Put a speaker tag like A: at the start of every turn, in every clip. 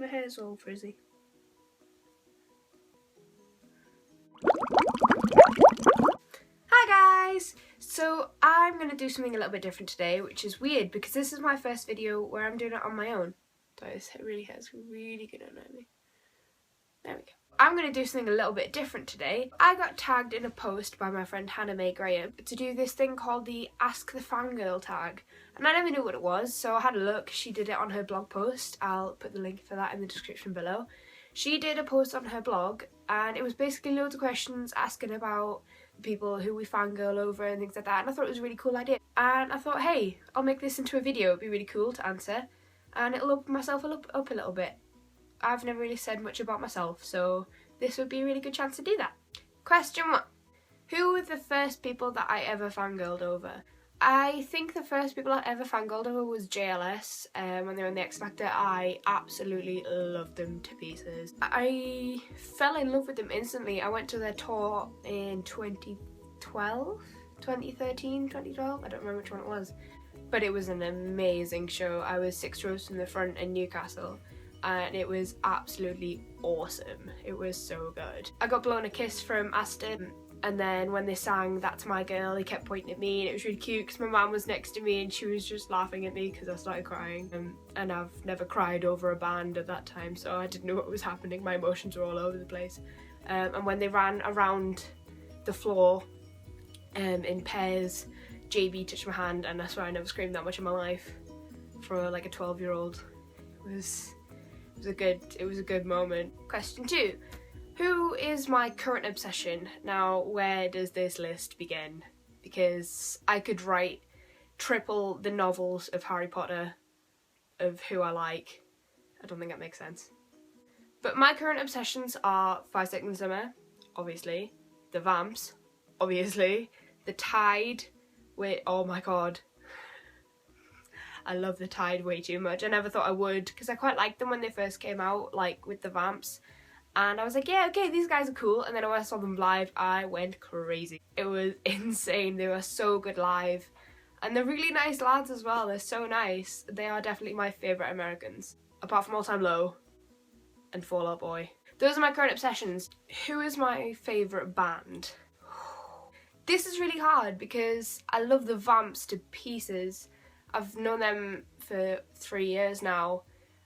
A: My hair's all frizzy. Hi guys! So I'm going to do something a little bit different today, which is weird because this is my first video where I'm doing it on my own. So this really has really good on me. There we go. I'm going to do something a little bit different today. I got tagged in a post by my friend HANNAH-MAE to do this thing called the Ask the Fangirl Tag. And I never knew what it was, so I had a look. She did it on her blog post. I'll put the link for that in the description below. She did a post on her blog and it was basically loads of questions asking about people who we fangirl over and things like that, and I thought it was a really cool idea. And I thought, hey, I'll make this into a video, it'd be really cool to answer, and it'll open myself up a little bit. I've never really said much about myself, so this would be a really good chance to do that. Question 1. Who were the first people that I ever fangirled over? I think the first people I ever fangirled over was JLS. When they were in the X Factor, I absolutely loved them to pieces. I fell in love with them instantly. I went to their tour in 2012, 2013, 2012, I don't remember which one it was. But it was an amazing show. I was 6 rows from the front in Newcastle and it was absolutely awesome. It was so good. I got blown a kiss from Aston. And then when they sang That's My Girl, he kept pointing at me and it was really cute because my mum was next to me and she was just laughing at me because I started crying. And I've never cried over a band at that time, so I didn't know what was happening. My emotions were all over the place. And when they ran around the floor in pairs, JB touched my hand, and I swear I never screamed that much in my life for like a 12-year-old. It was a good moment. Question 2. Who is my current obsession? Now, where does this list begin? Because I could write triple the novels of Harry Potter of who I like. I don't think that makes sense. But my current obsessions are 5 Seconds of Summer, obviously. The Vamps, obviously. The Tide, oh my god. I love the Tide way too much. I never thought I would, because I quite liked them when they first came out, like with the Vamps. And I was like, yeah, okay, these guys are cool. And then when I saw them live, I went crazy. It was insane. They were so good live. And they're really nice lads as well. They're so nice. They are definitely my favourite Americans. Apart from All Time Low and Fall Out Boy. Those are my current obsessions. Who is my favourite band? This is really hard because I love the Vamps to pieces. I've known them for 3 years now.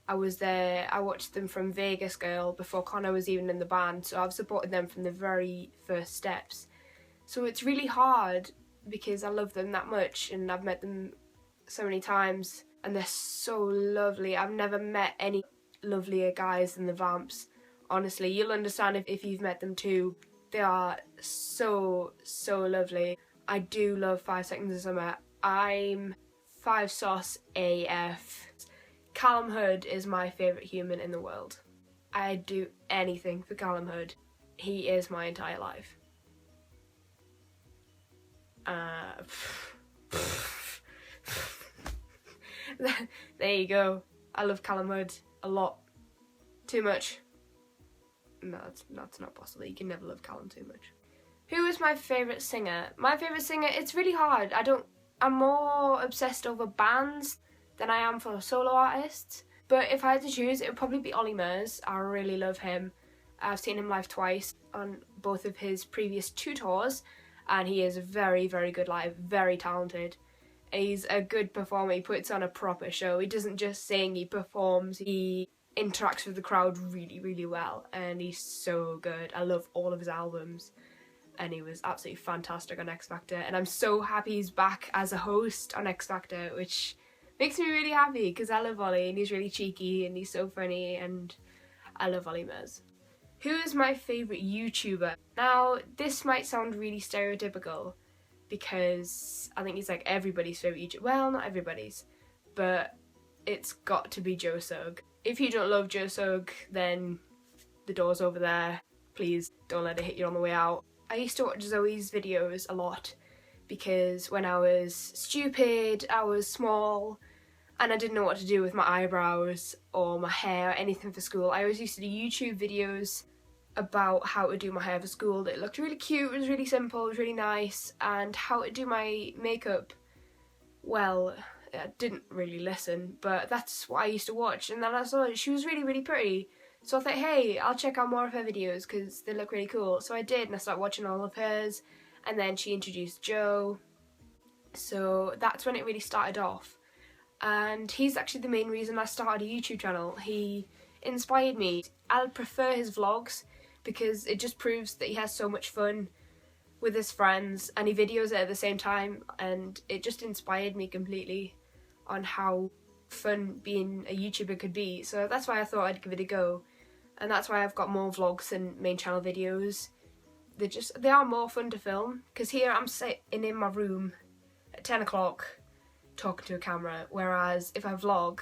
A: I watched them from Vegas Girl before Connor was even in the band, so I've supported them from the very first steps. So it's really hard because I love them that much and I've met them so many times and they're so lovely. I've never met any lovelier guys than the Vamps. Honestly, you'll understand if you've met them too. They are so lovely. I do love 5 Seconds of Summer. I'm 5 sauce AF. Callum Hood is my favourite human in the world. I'd do anything for Callum Hood. He is my entire life. There you go. I love Callum Hood a lot. Too much. No, that's not possible. You can never love Callum too much. Who is my favourite singer? My favourite singer, it's really hard. I'm more obsessed over bands than I am for solo artists. But if I had to choose, it would probably be Ollie Murs. I really love him. I've seen him live twice on both of his previous 2 tours, and he is very good live, very talented. He's a good performer. He puts on a proper show. He doesn't just sing, he performs. He interacts with the crowd really well, and he's so good. I love all of his albums, and he was absolutely fantastic on X Factor, and I'm so happy he's back as a host on X Factor, which makes me really happy because I love Ollie and he's really cheeky and he's so funny, and I love Ollie Murs. Who is my favourite YouTuber? Now, this might sound really stereotypical because I think he's like everybody's favourite YouTuber. Well, not everybody's, but it's got to be Joe Sugg. If you don't love Joe Sugg, then the door's over there. Please don't let it hit you on the way out. I used to watch Zoe's videos a lot because when I was stupid, I was small, and I didn't know what to do with my eyebrows or my hair or anything for school. I always used to do YouTube videos about how to do my hair for school. It looked really cute, it was really simple, it was really nice, and how to do my makeup, well, I didn't really listen, but that's what I used to watch. And then I saw she was really, really pretty. So I thought, hey, I'll check out more of her videos because they look really cool. So I did, and I started watching all of hers. And then she introduced Joe. So that's when it really started off. And he's actually the main reason I started a YouTube channel. He inspired me. I prefer his vlogs because it just proves that he has so much fun with his friends and he videos it at the same time, and it just inspired me completely on how fun being a YouTuber could be. So that's why I thought I'd give it a go, and that's why I've got more vlogs than main channel videos. They are more fun to film, because here I'm sitting in my room at 10 o'clock talking to a camera, whereas if I vlog,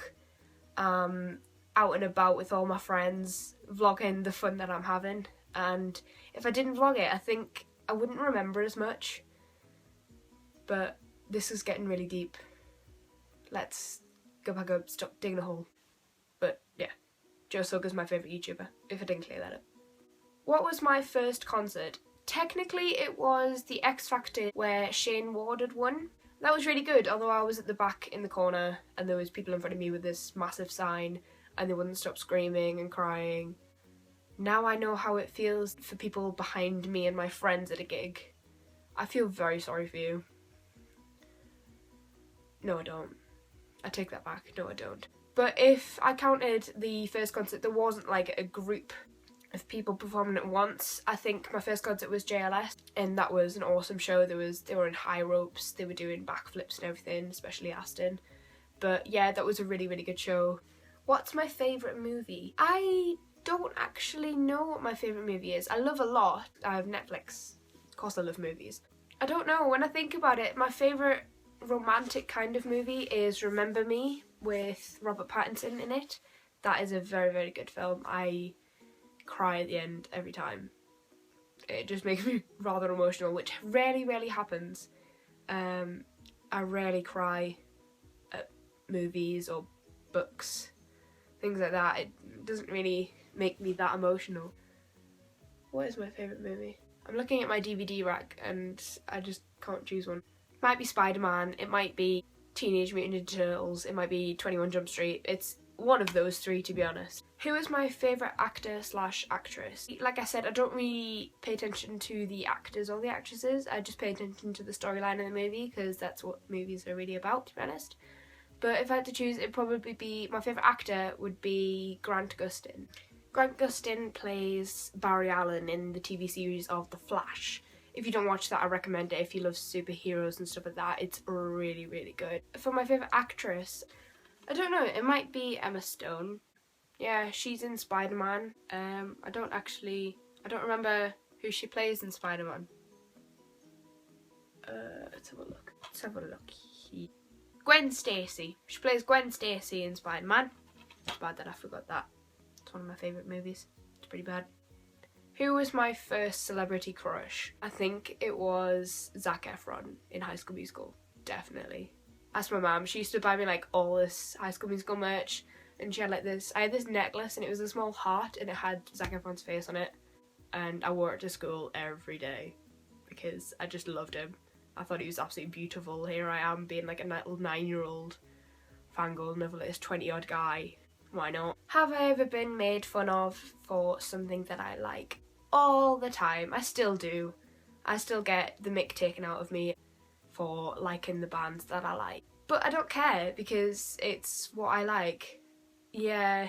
A: out and about with all my friends, vlogging the fun that I'm having. And if I didn't vlog it, I think I wouldn't remember as much. But this is getting really deep. Let's go back up, stop digging a hole. But yeah, Joe Suggar's my favourite YouTuber, if I didn't clear that up. What was my first concert? Technically it was the X Factor where Shane Ward had won. That was really good, although I was at the back in the corner and there was people in front of me with this massive sign and they wouldn't stop screaming and crying. Now I know how it feels for people behind me and my friends at a gig. I feel very sorry for you. No, I don't. I take that back. No, I don't. But if I counted the first concert, there wasn't like a group of people performing at once. I think my first concert was JLS, and that was an awesome show. They were in high ropes, they were doing backflips and everything, especially Aston. But yeah, that was a really, really good show. What's my favourite movie? I don't actually know what my favourite movie is. I love a lot. I have Netflix. Of course I love movies. I don't know, when I think about it, my favourite romantic kind of movie is Remember Me with Robert Pattinson in it. That is a very, very good film. I cry at the end every time. It just makes me rather emotional, which rarely, rarely happens. I rarely cry at movies or books, things like that. It doesn't really make me that emotional. What is my favourite movie? I'm looking at my DVD rack and I just can't choose one. It might be Spider-Man, it might be Teenage Mutant Ninja Turtles, it might be 21 Jump Street. It's one of those three, to be honest. Who is my favourite actor / actress? Like I said, I don't really pay attention to the actors or the actresses. I just pay attention to the storyline of the movie because that's what movies are really about, to be honest. But if I had to choose, it'd probably be, my favourite actor would be Grant Gustin. Grant Gustin plays Barry Allen in the TV series of The Flash. If you don't watch that, I recommend it. If you love superheroes and stuff like that, it's really, really good. For my favourite actress, I don't know, it might be Emma Stone. Yeah, she's in Spider-Man. I don't remember who she plays in Spider-Man. Let's have a look. Here. Gwen Stacy. She plays Gwen Stacy in Spider-Man. It's bad that I forgot that. It's one of my favourite movies. It's pretty bad. Who was my first celebrity crush? I think it was Zac Efron in High School Musical. Definitely. Asked my mum. She used to buy me like all this High School Musical merch, and she had like this. I had this necklace, and it was a small heart, and it had Zac Efron's face on it, and I wore it to school every day because I just loved him. I thought he was absolutely beautiful. Here I am being like a little 9-year-old fangirl over this 20-odd guy. Why not? Have I ever been made fun of for something that I like? All the time. I still do. I still get the mick taken out of me for liking the bands that I like. But I don't care because it's what I like. Yeah,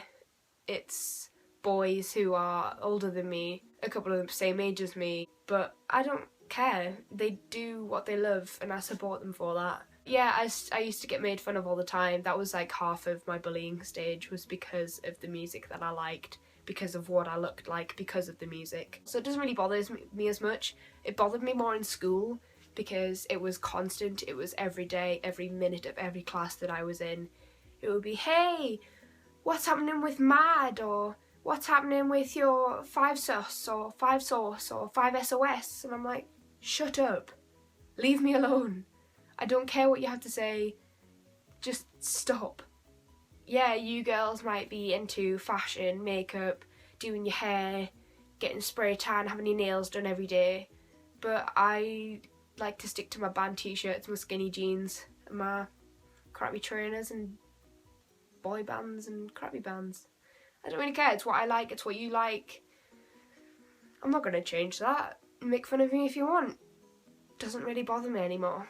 A: it's boys who are older than me, a couple of them same age as me, but I don't care. They do what they love and I support them for that. Yeah, I used to get made fun of all the time. That was like half of my bullying stage, was because of the music that I liked, because of what I looked like, because of the music. So it doesn't really bother me as much. It bothered me more in school because it was constant. It was every day, every minute of every class that I was in. It would be, hey, what's happening with MAD, or what's happening with your 5 sus or 5 sauce or 5 SOS? And I'm like, shut up. Leave me alone. I don't care what you have to say. Just stop. Yeah, you girls might be into fashion, makeup, doing your hair, getting spray tan, having your nails done every day. But I like to stick to my band t-shirts, my skinny jeans, and my crappy trainers and boy bands and crappy bands. I don't really care. It's what I like. It's what you like. I'm not going to change that. Make fun of me if you want. Doesn't really bother me anymore.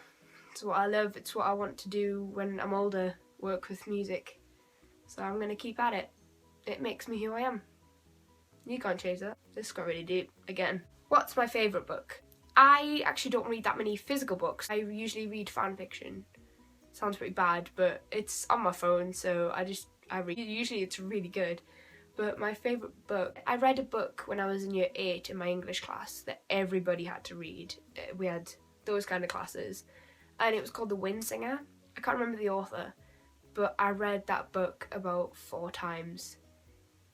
A: It's what I love. It's what I want to do when I'm older. Work with music. So I'm going to keep at it. It makes me who I am. You can't change that. This got really deep again. What's my favourite book? I actually don't read that many physical books. I usually read fan fiction. Sounds pretty bad, but it's on my phone, so I read. Usually it's really good. But my favourite book, I read a book when I was in year 8 in my English class that everybody had to read. We had those kind of classes. And it was called The Wind Singer. I can't remember the author, but I read that book about 4 times.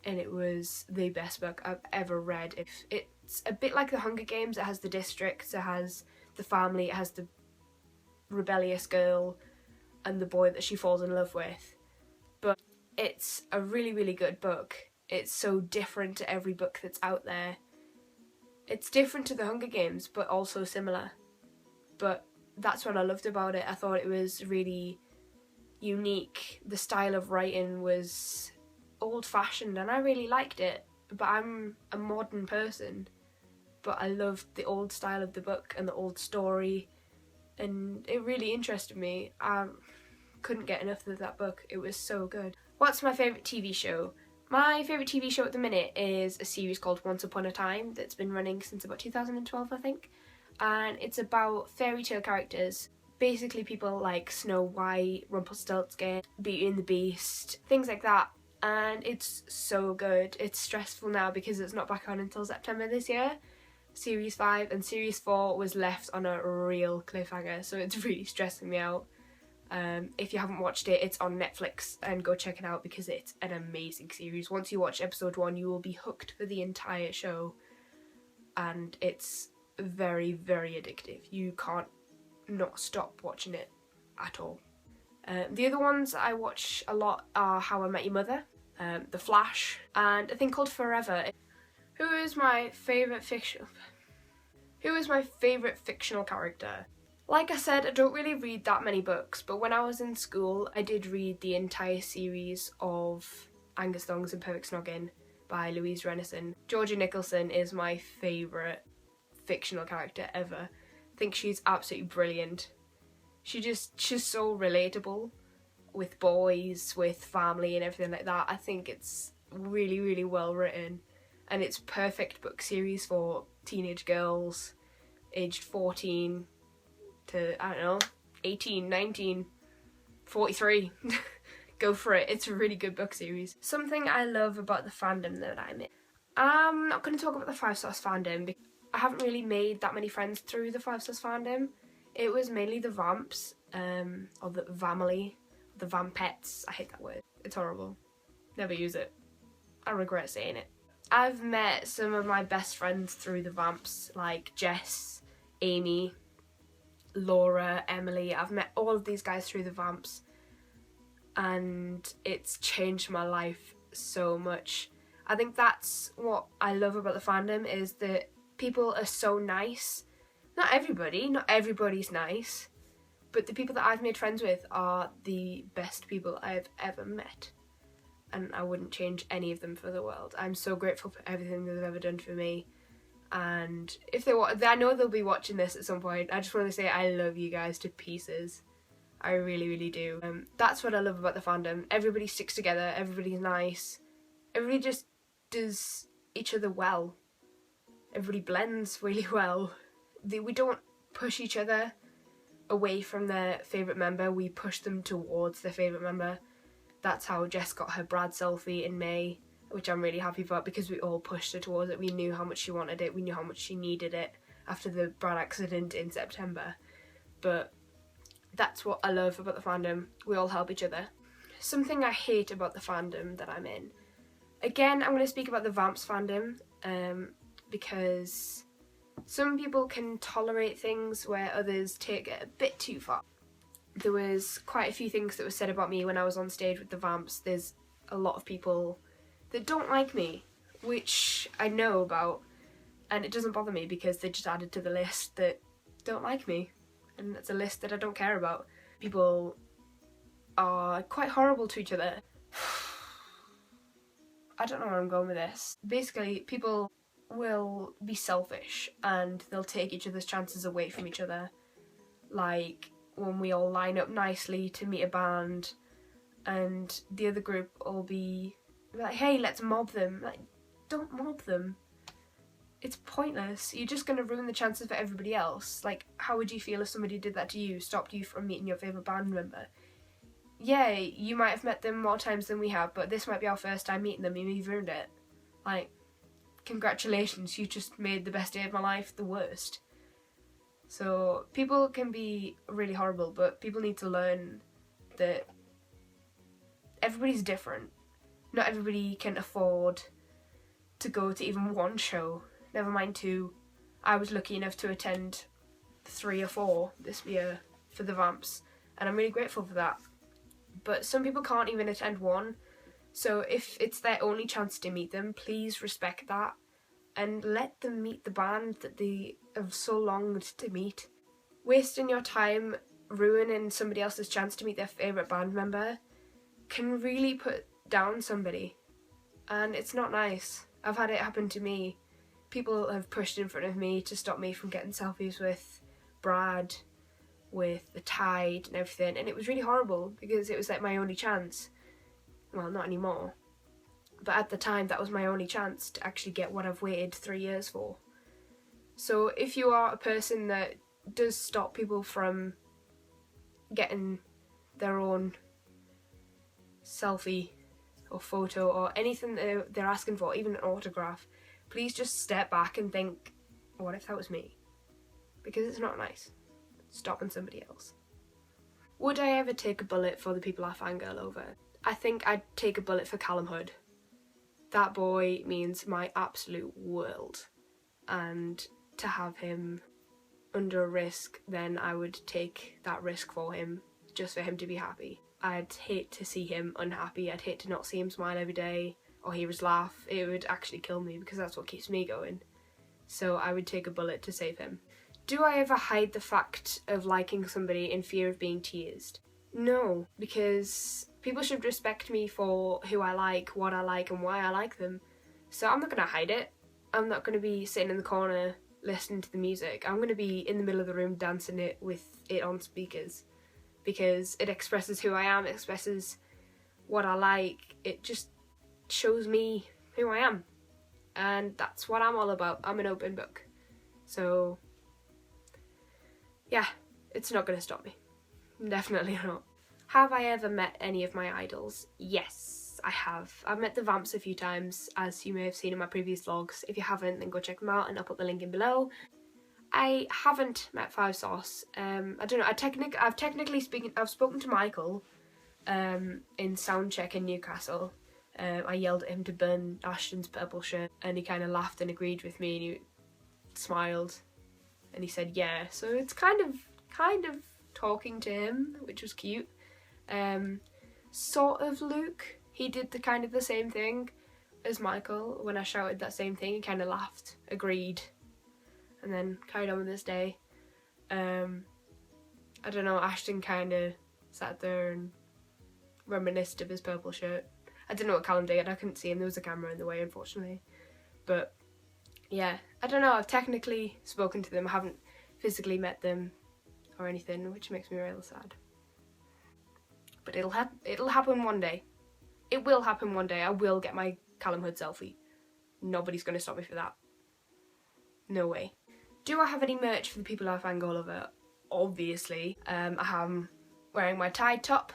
A: And it was the best book I've ever read. It's a bit like The Hunger Games. It has the districts, it has the family, it has the rebellious girl and the boy that she falls in love with. But it's a really, really good book. It's so different to every book that's out there. It's different to The Hunger Games, but also similar. But that's what I loved about it. I thought it was really unique. The style of writing was old-fashioned and I really liked it. But I'm a modern person. But I loved the old style of the book and the old story. And it really interested me. I couldn't get enough of that book. It was so good. What's my favourite TV show? My favourite TV show at the minute is a series called Once Upon a Time that's been running since about 2012, I think. And it's about fairy tale characters. Basically people like Snow White, Rumpelstiltskin, Beauty and the Beast, things like that. And it's so good. It's stressful now because it's not back on until September this year. Series 5 and Series 4 was left on a real cliffhanger, so it's really stressing me out. If you haven't watched it, it's on Netflix and go check it out because it's an amazing series. Once you watch episode 1, you will be hooked for the entire show, and it's very, very addictive. You can't not stop watching it at all. The other ones I watch a lot are How I Met Your Mother, The Flash, and a thing called Forever. Who is my favourite fictional character? Like I said, I don't really read that many books, but when I was in school, I did read the entire series of Angus Thongs and Perfect Snogging by Louise Renison. Georgia Nicholson is my favourite fictional character ever. I think she's absolutely brilliant. She's so relatable with boys, with family and everything like that. I think it's really, really well written. And it's perfect book series for teenage girls aged 14 to, I don't know, 18, 19, 43. Go for it. It's a really good book series. Something I love about the fandom that I'm in. I'm not going to talk about the 5 Sauce fandom because I haven't really made that many friends through the 5 Sauce fandom. It was mainly the Vamps, or the Vamily, the Vampettes. I hate that word. It's horrible. Never use it. I regret saying it. I've met some of my best friends through the Vamps, like Jess, Amy, Laura, Emily. I've met all of these guys through the Vamps, and it's changed my life so much. I think that's what I love about the fandom, is that people are so nice. Not everybody's nice, but the people that I've made friends with are the best people I've ever met. And I wouldn't change any of them for the world. I'm so grateful for everything they've ever done for me. And if I know they'll be watching this at some point. I just want to say I love you guys to pieces. I really, really do. That's what I love about the fandom. Everybody sticks together. Everybody's nice. Everybody just does each other well. Everybody blends really well. We don't push each other away from their favourite member. We push them towards their favourite member. That's how Jess got her Brad selfie in May, which I'm really happy about because we all pushed her towards it. We knew how much she wanted it. We knew how much she needed it after the Brad accident in September. But that's what I love about the fandom. We all help each other. Something I hate about the fandom that I'm in. Again, I'm going to speak about the Vamps fandom because some people can tolerate things where others take it a bit too far. There was quite a few things that were said about me when I was on stage with the Vamps. There's a lot of people that don't like me, which I know about, and it doesn't bother me because they just added to the list that don't like me, and it's a list that I don't care about. People are quite horrible to each other. I don't know where I'm going with this. Basically, people will be selfish and they'll take each other's chances away from each other. Like when we all line up nicely to meet a band and the other group will be like, hey, let's mob them. Like, don't mob them. It's pointless. You're just going to ruin the chances for everybody else. Like, how would you feel if somebody did that to you, stopped you from meeting your favourite band member? Yeah, you might have met them more times than we have, but this might be our first time meeting them and you've ruined it. Like, congratulations, you just made the best day of my life the worst. So, people can be really horrible, but people need to learn that everybody's different. Not everybody can afford to go to even one show, never mind two. I was lucky enough to attend 3 or 4 this year for the Vamps, and I'm really grateful for that. But some people can't even attend one, so if it's their only chance to meet them, please respect that and let them meet the band that they have so longed to meet. Wasting your time ruining somebody else's chance to meet their favourite band member can really put down somebody, and it's not nice. I've had it happen to me. People have pushed in front of me to stop me from getting selfies with Brad, with the Tide and everything, and it was really horrible because it was like my only chance. Well, not anymore, but at the time that was my only chance to actually get what I've waited 3 years for. So if you are a person that does stop people from getting their own selfie or photo or anything that they're asking for, even an autograph, please just step back and think, what if that was me? Because it's not nice stopping somebody else. Would I ever take a bullet for the people I fangirl over? I think I'd take a bullet for Callum Hood. That boy means my absolute world, and to have him under a risk, then I would take that risk for him, just for him to be happy. I'd hate to see him unhappy. I'd hate to not see him smile every day or hear his laugh. It would actually kill me because that's what keeps me going. So I would take a bullet to save him. Do I ever hide the fact of liking somebody in fear of being teased? No, because people should respect me for who I like, what I like, and why I like them. So I'm not going to hide it. I'm not going to be sitting in the corner listening to the music. I'm going to be in the middle of the room dancing it with it on speakers, because it expresses who I am, it expresses what I like, it just shows me who I am. And that's what I'm all about. I'm an open book. So yeah, it's not going to stop me. Definitely not. Have I ever met any of my idols? Yes, I have. I've met the Vamps a few times, as you may have seen in my previous vlogs. If you haven't, then go check them out and I'll put the link in below. I haven't met Five Sauce. I don't know. I've spoken to Michael in Soundcheck in Newcastle. I yelled at him to burn Ashton's purple shirt, and he kind of laughed and agreed with me, and he smiled, and he said yeah. So it's kind of talking to him, which was cute. Sort of Luke. He did the same thing as Michael. When I shouted that same thing, he kind of laughed, agreed, and then carried on with his day. I don't know, Ashton kind of sat there and reminisced of his purple shirt. I didn't know what Callum did, I couldn't see him, there was a camera in the way, unfortunately. But yeah, I don't know, I've technically spoken to them, I haven't physically met them or anything, which makes me real sad. But it'll happen one day. It will happen one day. I will get my Callum Hood selfie. Nobody's going to stop me for that. No way. Do I have any merch for the people I fangirl over? Obviously. I am wearing my Tide top.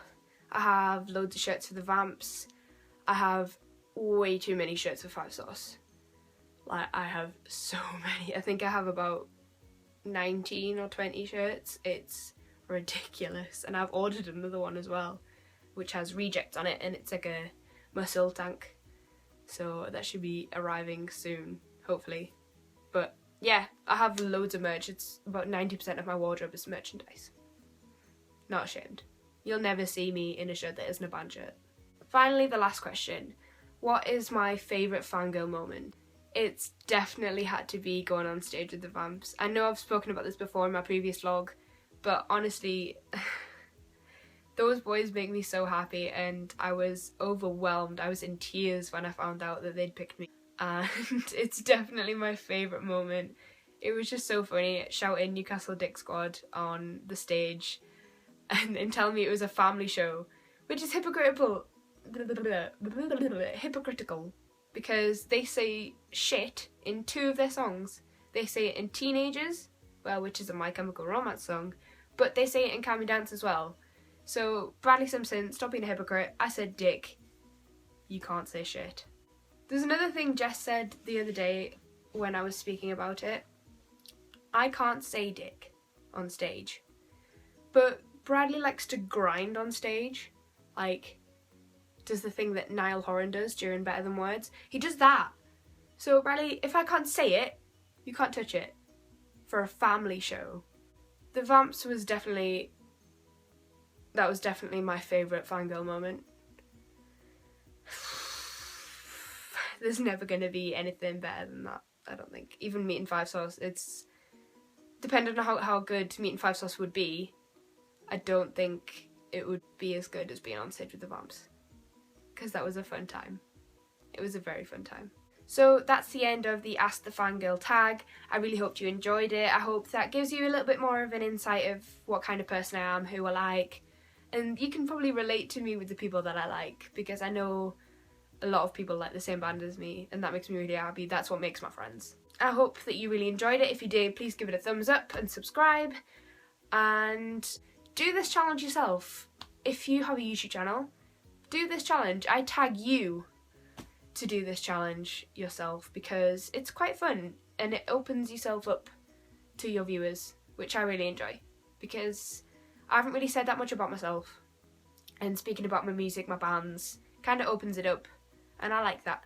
A: I have loads of shirts for the Vamps. I have way too many shirts for Five Sauce. Like, I have so many. I think I have about 19 or 20 shirts. It's ridiculous. And I've ordered another one as well, which has rejects on it, and it's like a muscle tank. So that should be arriving soon, hopefully. But yeah, I have loads of merch. It's about 90% of my wardrobe is merchandise. Not ashamed. You'll never see me in a shirt that isn't a band shirt. Finally, the last question. What is my favourite fangirl moment? It's definitely had to be going on stage with the Vamps. I know I've spoken about this before in my previous vlog, but honestly, Those boys make me so happy, and I was overwhelmed. I was in tears when I found out that they'd picked me. And it's definitely my favourite moment. It was just so funny shouting Newcastle Dick Squad on the stage and telling me it was a family show, which is hypocritical because they say shit in 2 of their songs. They say it in Teenagers, well, which is a My Chemical Romance song, but they say it in Can We Dance as well. So Bradley Simpson, stop being a hypocrite. I said dick. You can't say shit. There's another thing Jess said the other day when I was speaking about it. I can't say dick on stage. But Bradley likes to grind on stage. Like, does the thing that Niall Horan does during Better Than Words. He does that. So Bradley, if I can't say it, you can't touch it. For a family show. The Vamps was definitely... That was definitely my favourite fangirl moment. There's never going to be anything better than that, I don't think. Even Meat and Five Sauce, it's... Depending on how good Meat and Five Sauce would be, I don't think it would be as good as being on stage with the Vamps. Because that was a fun time. It was a very fun time. So that's the end of the Ask the Fangirl tag. I really hoped you enjoyed it. I hope that gives you a little bit more of an insight of what kind of person I am, who I like. And you can probably relate to me with the people that I like, because I know a lot of people like the same band as me, and that makes me really happy. That's what makes my friends. I hope that you really enjoyed it. If you did, please give it a thumbs up and subscribe. And do this challenge yourself. If you have a YouTube channel, do this challenge. I tag you to do this challenge yourself because it's quite fun and it opens yourself up to your viewers, which I really enjoy because I haven't really said that much about myself, and speaking about my music, my bands, kind of opens it up, and I like that.